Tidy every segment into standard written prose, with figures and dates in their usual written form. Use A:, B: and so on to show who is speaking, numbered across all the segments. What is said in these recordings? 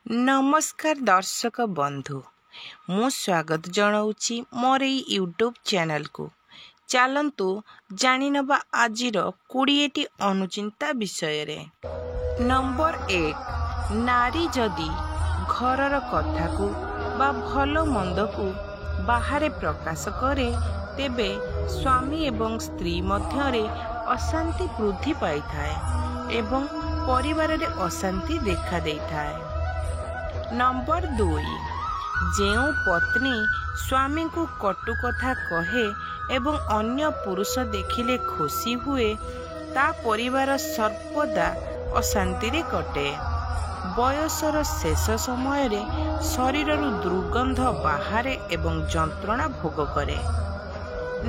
A: नमस्कार दर्शक बंधु मु स्वागत जनाऊँगी मोर यूट्यूब चैनल को। चलतु जानी नवा आजिर 20टी अनुचिंता विषय रे। नंबर 1, नारी जदि घरर कथा को बा भलो मंद को बाहरे प्रकाश करे तेबे स्वामी एवं स्त्री मध्यरे अशांति वृद्धि पाई थाए एवं परिवार रे अशांति देखा देई थाए। नंबर 2, जेउ पत्नी स्वामी को कटु कथा कहे एवं अन्य पुरुष देखिले खुशी हुए ता परिवार सर्वदा अशांति रे कटे। बयसर शेष समय रे शरीर दुर्गंध बाहरे एवं जंत्रणा भोग करे।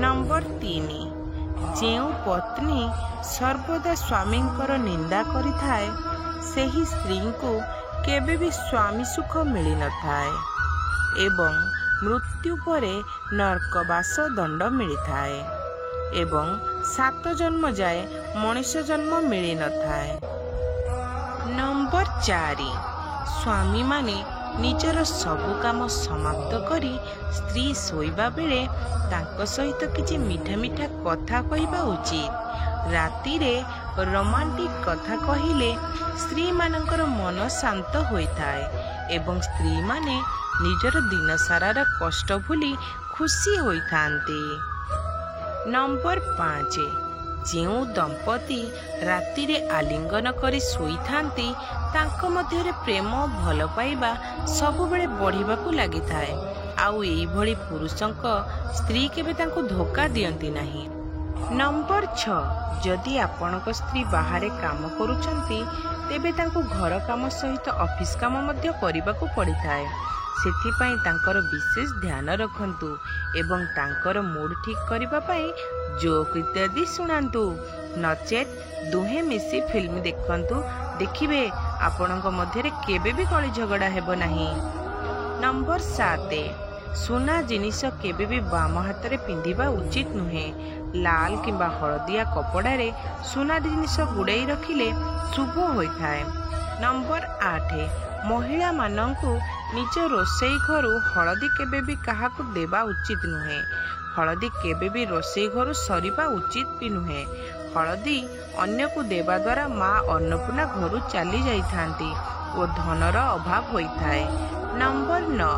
A: नंबर 3, जेउ पत्नी सर्वदा स्वामींकर निंदा करि थाए सेही स्त्री को केबे भी स्वामी सुख मिली न थाए एवं मृत्यु परे नरकवास दंड मिली थाए एवं 7 जन्म जाए मनुष्य जन्म मिली न थाए। नंबर 4, स्वामी माने निजर सबु काम समाप्त करी स्त्री सोइबा बेले तांको सहित किछि मीठा मीठा कथा कहिबा उचित। राति रे रोमांटिक कथा कहिले स्त्री मानकर मन शांत होइथाए एवं स्त्री माने निजर दिन सारार कष्ट भूली खुशी होइथांती। नंबर 5, जेउ दंपति राति रे आलिंगन करी सोइथांती तांको मध्यरे प्रेम भल पाइबा सबुबेले बढ़िबाकू लागिथाए आउ एई भली पुरुषंक स्त्री केबे तांको धोखा दियंती नाही। नंबर 6, जदि आपणक स्त्री बाहरे काम करुछंती तेबे तांको घर काम सहित ऑफिस काम मध्य करिबाकू पड़िथाए। सेथिपाई तांकर विशेष ध्यान रखंतु एवं तांकर मूड ठीक करिबा पाई जोक इत्यादि सुनांतु। नचेत दुहे मिसी फिल्म देखंतु, देखिबे आपणक मध्यरे केबे भी कଳି झगड़ा हेबो नाही। नंबर 7, सुना जिनिस केबे भी बाम हाथ रे पिंधिबा उचित नुहे। लाल किंबा हलदिया कपड़ा रे सुना जिनिस गुड़ाई रखिले शुभ होइथाए। नंबर 8, महिला मानंकु निज रोषेई घरु हलदी केबे भी काहाकु देबा उचित नुहे। हलदी केबे भी रोषेई घरु सरीबा उचित भी नुहे। हलदी अन्य को देबा द्वारा माँ अन्नपूर्णा घरु चली जाइथांती ओ धनर अभाव होइथाए। नंबर 9,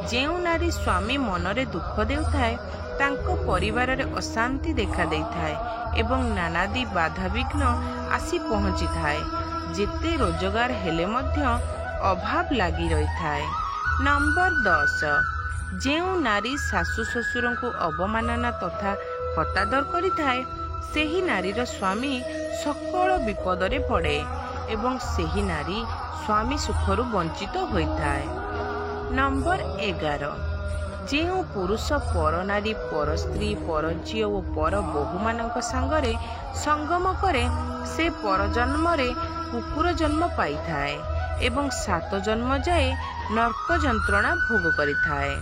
A: जेउ नारी स्वामी मनरे दुख देउथाए तांको परिवार रे अशांति देखा देइथाए एवं नानादी बाधा विघ्न आसी पहुंची थाए। जेते रोजगार हेले मध्य अभाव लागी रही थाए। नंबर 10, जेउ नारी सासु ससुर को अवमानना तथा हतादर करि थाए सेही नारीर स्वामी सकल विपद रे पड़े एवं सेही नारी स्वामी सुखरु वंचित होइथाए। नंबर 11, जेउ पुरुष पर नारी पर स्त्री पर झियो और पर बहु मानक संगरे संगम करे से पर जन्म रे कुकुर जन्म पाई थाए एवं 7 जन्म जाए नरक जंत्रणा भोग करि थाए।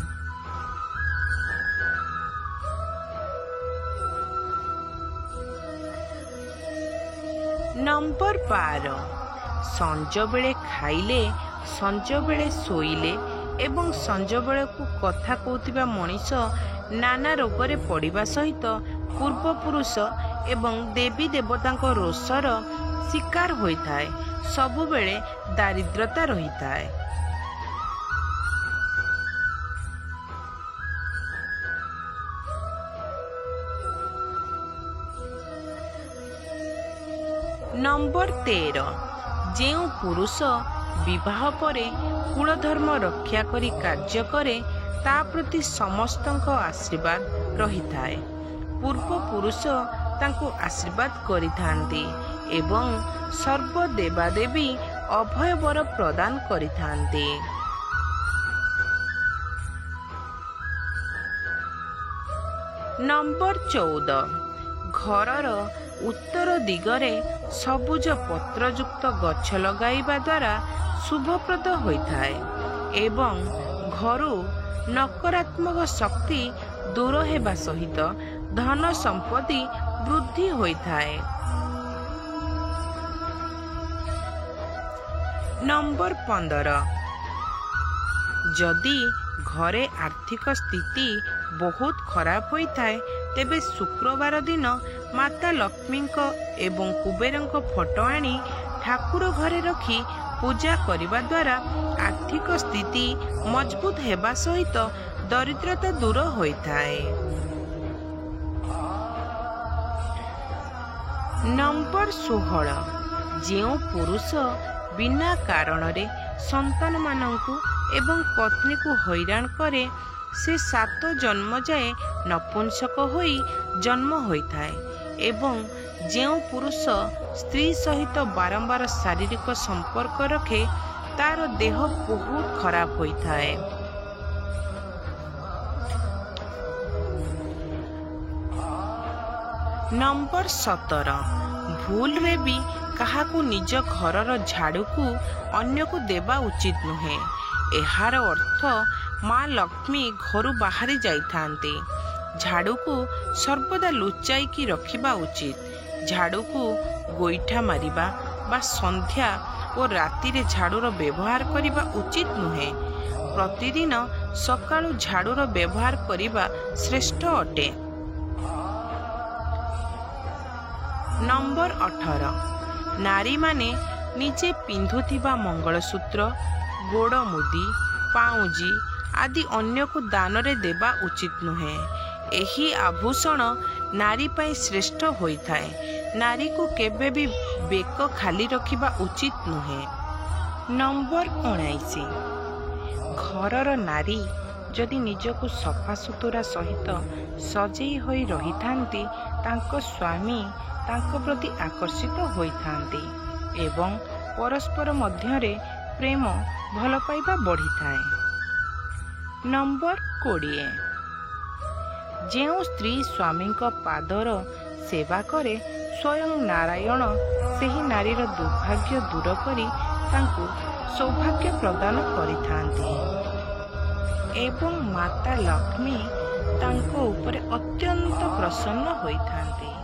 A: नंबर 12, संज बेले खाइले संज बेले सोइले एवं संज बेले को कथा कहूथिबा मनीष नाना रोगरे पड़िबा सहित पूर्व पुरुष एवं देवी देवतांको रोषर शिकार होइथाए, सबु बेले दारिद्रता रहिथाए। नंबर 13, जेउ पुरुष विवाह परे कुलधर्म रक्षा करी कार्य करे ता प्रति समस्तंक आशीर्वाद रही थाए। पूर्व पुरुष तांको आशीर्वाद करिथांती एवं सर्व देवादेवी अभय वर प्रदान करिथांती। नंबर 14, घरर उत्तर दिगरे सबुज पत्रयुक्त गछ लगाइबा द्वारा शुभप्रद होइथाए एवं घरु नकारात्मक शक्ति दूर हेबा सहित धन संपत्ति वृद्धि होइथाए। नंबर 15 ଯଦି ଘରେ ଆର୍ଥିକ ସ୍ଥିତି ବହୁତ ଖରାପ ହୋଇଥାଏ ତେବେ ଶୁକ୍ରବାର ଦିନ ମାତା ଲକ୍ଷ୍ମୀଙ୍କ ଏବଂ କୁବେରଙ୍କ ଫଟୋ ଆଣି ଠାକୁର ଘରେ ରଖି ପୂଜା କରିବା ଦ୍ୱାରା ଆର୍ଥିକ ସ୍ଥିତି ମଜବୁତ ହେବା ସହିତ ଦରିଦ୍ରତା ଦୂର ହୋଇଥାଏ। ନମ୍ବର 16। ଯେଉଁ ପୁରୁଷ ବିନା କାରଣରେ ସନ୍ତାନମାନଙ୍କୁ ଏବଂ ପତ୍ନୀକୁ ହଇରାଣ କରେ ସେ 7 ଜନ୍ମ ଯାଏ ନପୁଂସକ ହୋଇ ଜନ୍ମ ହୋଇଥାଏ। ଏବଂ ଯେଉଁ ପୁରୁଷ ସ୍ତ୍ରୀ ସହିତ ବାରମ୍ବାର ଶାରୀରିକ ସମ୍ପର୍କ ରଖେ ତାର ଦେହ ବହୁତ ଖରାପ ହୋଇଥାଏ। ନମ୍ବର 17। ଭୁଲରେ ବି କାହାକୁ ନିଜ ଘରର ଝାଡ଼ୁକୁ ଅନ୍ୟକୁ ଦେବା ଉଚିତ ନୁହେଁ। ଏହାର ଅର୍ଥ ମା ଲକ୍ଷ୍ମୀ ଘରୁ ବାହାରି ଯାଇଥାନ୍ତି। ଝାଡ଼ୁକୁ ସର୍ବଦା ଲୁଚାଇକି ରଖିବା ଉଚିତ। ଝାଡ଼ୁକୁ ଗୋଇଠା ମାରିବା ବା ସନ୍ଧ୍ୟା ଓ ରାତିରେ ଝାଡ଼ୁର ବ୍ୟବହାର କରିବା ଉଚିତ ନୁହେଁ। ପ୍ରତିଦିନ ସକାଳୁ ଝାଡ଼ୁର ବ୍ୟବହାର କରିବା ଶ୍ରେଷ୍ଠ ଅଟେ। ନମ୍ବର 18। ନାରୀମାନେ ନିଜେ ପିନ୍ଧୁଥିବା ମଙ୍ଗଳସୂତ୍ର, ଗୋଡ଼ ମୁଦି, ପାଉଁଜି ଆଦି ଅନ୍ୟକୁ ଦାନରେ ଦେବା ଉଚିତ ନୁହେଁ। ଏହି ଆଭୂଷଣ ନାରୀ ପାଇଁ ଶ୍ରେଷ୍ଠ ହୋଇଥାଏ। ନାରୀକୁ କେବେ ବି ବେକ ଖାଲି ରଖିବା ଉଚିତ ନୁହେଁ। ନମ୍ବର 19। ଘରର ନାରୀ ଯଦି ନିଜକୁ ସଫାସୁତୁରା ସହିତ ସଜେଇ ହୋଇ ରହିଥାନ୍ତି ତାଙ୍କ ସ୍ୱାମୀ ତାଙ୍କ ପ୍ରତି ଆକର୍ଷିତ ହୋଇଥାନ୍ତି ଏବଂ ପରସ୍ପର ମଧ୍ୟରେ ପ୍ରେମ ଭଲ ପାଇବା ବଢ଼ିଥାଏ। ନମ୍ବର 20। ଯେଉଁ ସ୍ତ୍ରୀ ସ୍ୱାମୀଙ୍କ ପାଦର ସେବା କରେ ସ୍ୱୟଂ ନାରାୟଣ ସେହି ନାରୀର ଦୁର୍ଭାଗ୍ୟ ଦୂର କରି ତାଙ୍କୁ ସୌଭାଗ୍ୟ ପ୍ରଦାନ କରିଥାନ୍ତି ଏବଂ ମାତା ଲକ୍ଷ୍ମୀ ତାଙ୍କ ଉପରେ ଅତ୍ୟନ୍ତ ପ୍ରସନ୍ନ ହୋଇଥାନ୍ତି।